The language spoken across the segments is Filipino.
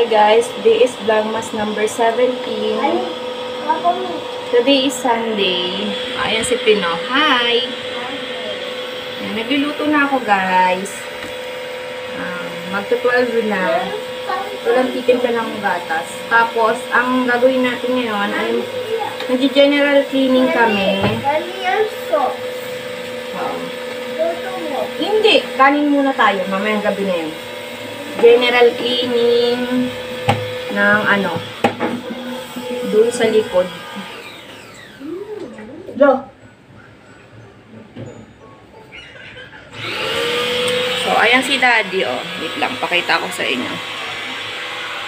guys, today is Vlogmas number 17. Today is Sunday. Ayan si Pino. Hi! Ayan, nagluluto na ako guys. Magto-12 na. Walang titin ka ng gatas. Tapos, ang gagawin natin ngayon ay nag-general cleaning kami. Hindi, kanin muna tayo. Mamayang gabi na yun. General cleaning ng doon sa likod. So, ayan si Daddy, oh. Wait lang, pakita ko sa inyo.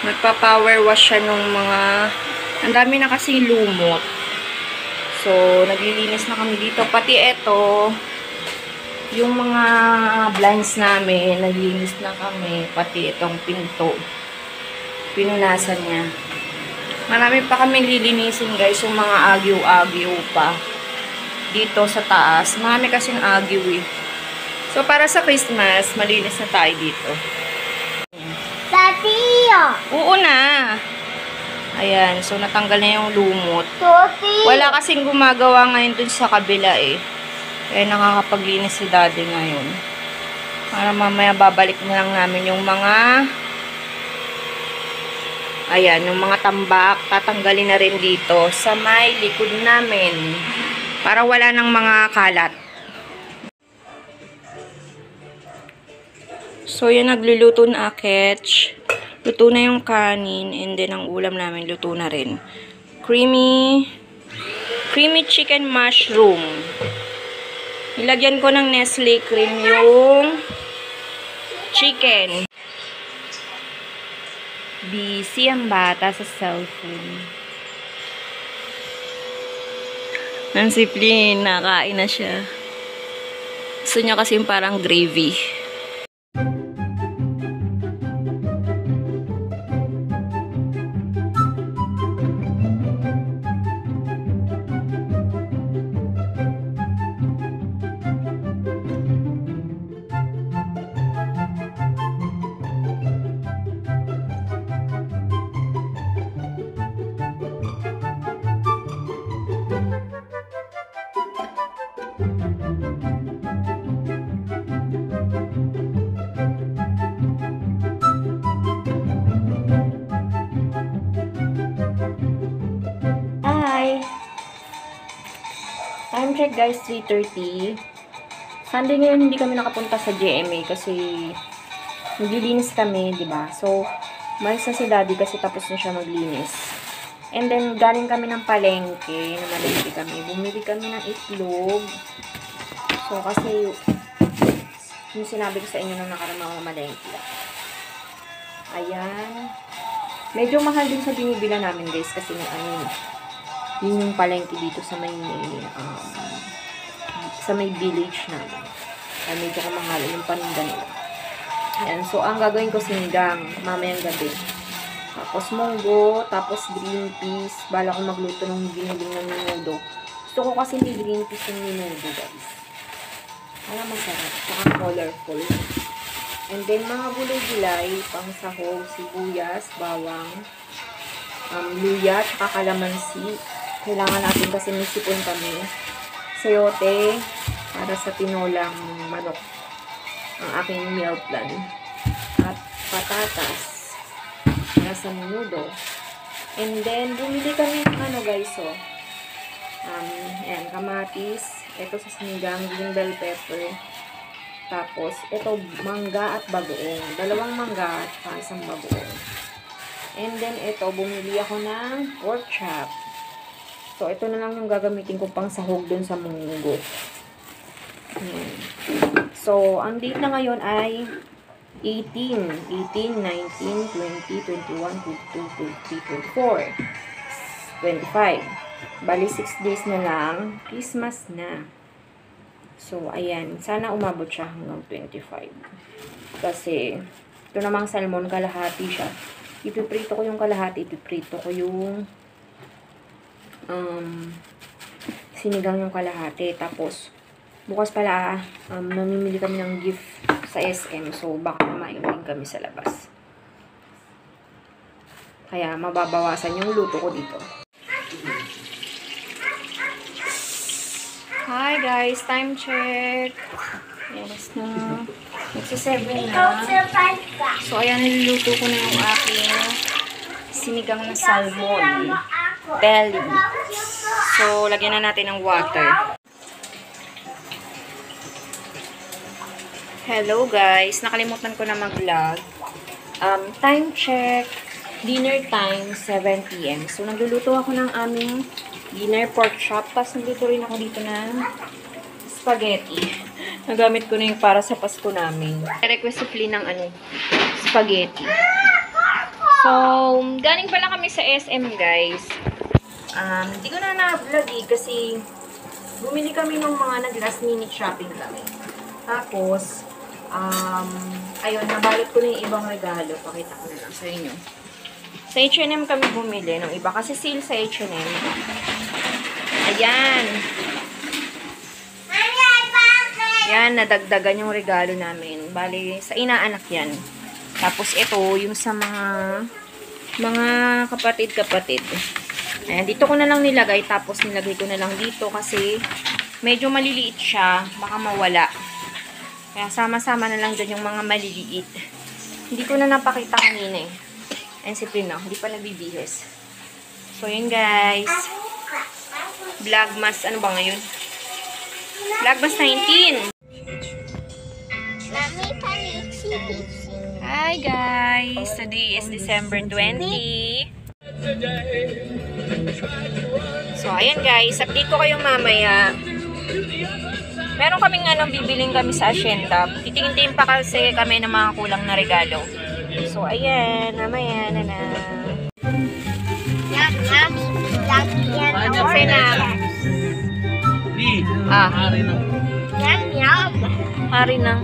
Nagpa-power wash siya nung mga... Ang dami na kasing lumot. So, naglilinis na kami dito. Pati eto, yung mga blinds namin, naglinis na kami. Pati itong pinto. Pinunasan niya. Marami pa kami lilinisin guys. Yung mga agyo-agyo pa. Dito sa taas. Marami kasing agyo eh. So, para sa Christmas, malinis na tayo dito. Tati! Oo na. Ayan. So, natanggal na yung lumot. Tati! Wala kasing gumagawa ngayon dun sa kabila eh. Kaya nakakapaglinis si Daddy ngayon. Para mamaya babalik na lang namin yung mga yung mga tambak. Tatanggalin na rin dito sa may likod namin. Para wala ng mga kalat. So, yan nagluluto na Akech. Luto na yung kanin. And then, ang ulam namin luto na rin. Creamy chicken mushroom. Nilagyan ko ng Nestle cream yung chicken. Busy ang bata sa cellphone. Nancy Plin, nakain na siya. Gusto niya kasi yung parang gravy. Time check guys, 3:30. Sunday ngayon hindi kami nakapunta sa GMA kasi naglilinis kami, di ba? So, malis na si Daddy kasi tapos na siya maglinis. And then, galing kami ng palengke. Namalengke kami. Bumili kami ng itlog. So, kasi yung sinabi ko sa inyo nung nakaramang malengke. Ayan. Medyo mahal din sa binibila namin guys kasi yun yung palengke dito sa may village namin. Ay, medyo kamahal yung paninda nila. Ayan. So, ang gagawin ko sinigang mamayang gabi. Tapos munggo, tapos green peas. Bala ko magluto ng giniling ng menudo. Gusto ko kasi hindi green peas yung menudo guys. Alam, masarap. Saka colorful. And then, mga gulay-gulay, pang sahog, sibuyas, bawang, luya, saka kalamansi. Kailangan natin kasi may sipon kami. Sayote, para sa tinolang manok. Ang aking meal plan. At patatas, para sa menudo. And then, bumili kami ng guys, ayan, kamatis. Ito sa sinigang, green bell pepper. Tapos, ito, mangga at bagoong. Dalawang mangga at isang bagoong. And then, ito, bumili ako ng pork chop. So, ito na lang yung gagamitin ko pang sahog dun sa munggo. So, ang date na ngayon ay 18, 19, 20, 21, 22, 23, 24, 25. Bali, 6 days na lang. Christmas na. So, ayan. Sana umabot siya hanggang 25. Kasi, ito namang salmon, kalahati siya. Ipiprito ko yung kalahati. Ipiprito ko yung sinigang yung kalahati. Tapos, bukas pala, namimili kami ng gift sa SM. So, baka kumain din kami sa labas. Kaya mababawasan yung luto ko dito. Hi guys, time check. Yes na. Magsi-7 na. So ayan, niluluto ko na yung aking sinigang na salmon. Belly. So lagyan na natin ng water. Hello guys, nakalimutan ko na mag-vlog. Time check. Dinner time, 7 PM. So, nagluluto ako ng aming dinner pork chop. Tapos, nagluto rin ako dito ng spaghetti. Nagamit ko na yung para sa Pasko namin. Request ng spaghetti. So, galing pala kami sa SM, guys. Hindi ko na na-vlog kasi bumili kami ng mga nag-last minute shopping kami. Tapos, ayun, nabalot ko na yung ibang regalo. Pakita ko na lang sa inyo. Sa H&M kami bumili ng iba kasi sale sa H&M. Ayan. Yan, nadagdagan yung regalo namin. Bali, sa inaanak yan. Tapos ito, yung sa mga kapatid-kapatid. Ayan, dito ko na lang nilagay. Tapos nilagay ko na lang dito kasi medyo maliliit siya. Baka mawala. Kaya sama-sama na lang dyan yung mga maliliit. Hindi ko na napakita kanina eh. Ayan si Prino, hindi pa nabibihis. So, yun guys. Vlogmas, ano ba ngayon? Vlogmas 19. Hi guys! Today is December 20. So, ayan guys. Update ko kayo mamaya. Meron kaming bibiling kami sa Hacienda. Titingin-tingin pa kasi kami ng mga kulang na regalo. So, ayan. Mamaya na na. Kasi na. Hari na. Hari na.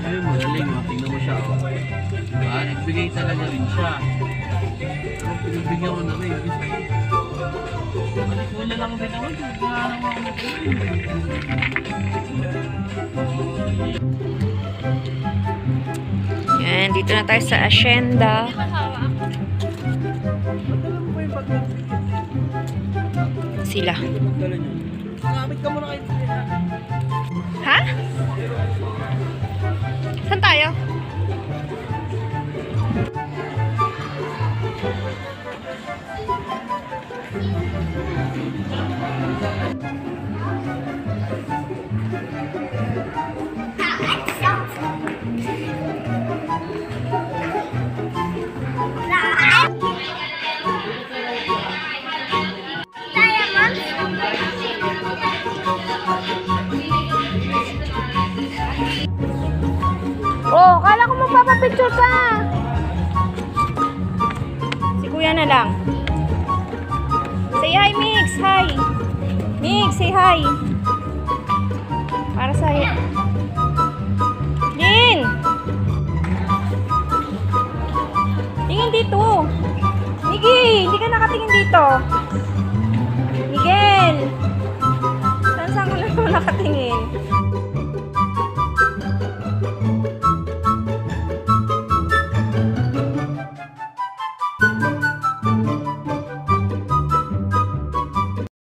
Ayun, magaling. Tingnan mo siya. Nagbigay talaga rin siya. Pinagbigyan ko na rin. Wala lang din ako. Yan, dito na tayo sa Hacienda. Sila. Gamit ka muna kayo. Ha? Saan tayo? Oh, kala ko magpapapicture ka. Si kuya na lang. Say hi, Mix. Hi. Mix, say hi. Para sa Lin. Tingin dito. Miggy, hindi ka nakatingin dito. Miguel. Saan ka na nakatingin?